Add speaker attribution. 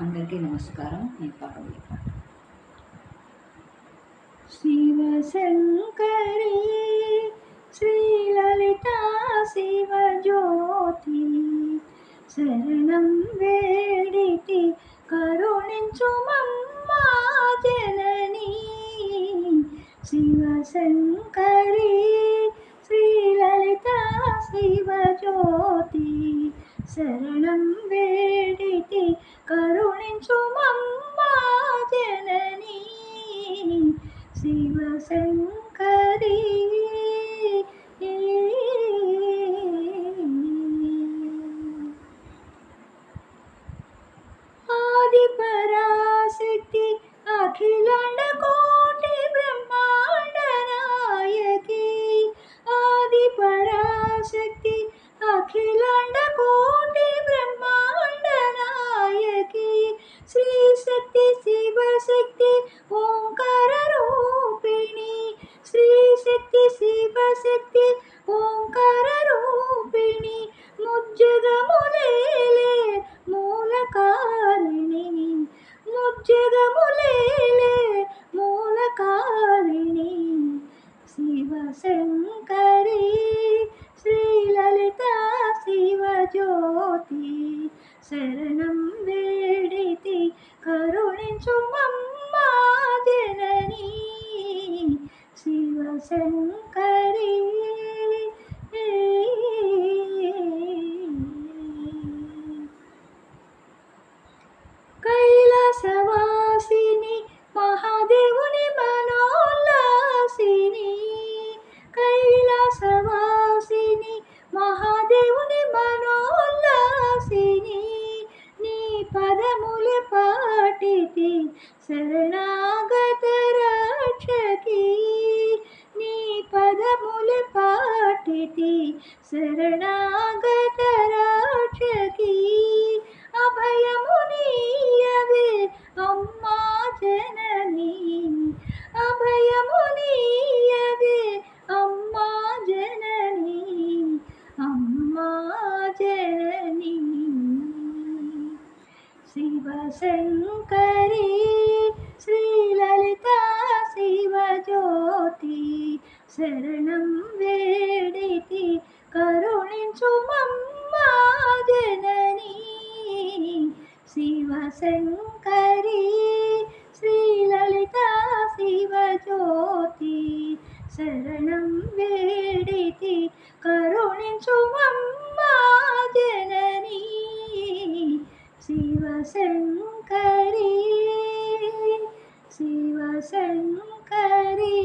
Speaker 1: అందరికీ నమస్కారం. నేను పాడబోయే పాట
Speaker 2: శివశంకరీ శ్రీలలితా శివజ్యోతి శరణం వేడితి కరుణించుమమ్మా జననీ. శివశంకరీ శ్రీలలితా శివజ్యోతి శరణం వేడితి కరుణించుమమ్మా జననీ. శివశంకరీ ఆది పరాశక్తి అఖిలాండ కోటి బ్రహ్మాండ నాయకి. ఆది పరాశక్తి అఖిలాండ కోటి బ్రహ్మాండ నాయకి. శ్రీ శక్తి శివశక్తి ఓంకార రూపిణి. శ్రీ శక్తి శివశక్తి ఓంకార రూపిణి. ముజ్జగములేలే మూలకారిణి. ముజ్జగములేలే మూలకారిణి. శివశంకరీ శ్రీలలితా శివజ్యోతి శరణం వేడితి కరుణించుమమ్మా జననీ. శివశంకరీ కైలాసవాసిని మహాదేవుని మనోల్లాసిని. కైలాసవాసిని మహాదేవుని మనోల్లాసిని. నీ పదముల పాటితి శరణాగత రక్షకి. నీ పదముల పాటితి శరణాగత రక్షకి. అభయమునీయవే అమ్మా జననీ. అభయమునీయవే అమ్మా జననీ. అమ్మా జననీ. శివశంకరీ శ్రీలలితా శివజ్యోతి శరణం వేడితి కరుణించుమమ్మా జననీ. శివశంకరీ శ్రీలలితా శివజ్యోతి శరణం వేడితి కరుణించుమమ్మా జననీ. శివశంకరీ శివశంకరీ.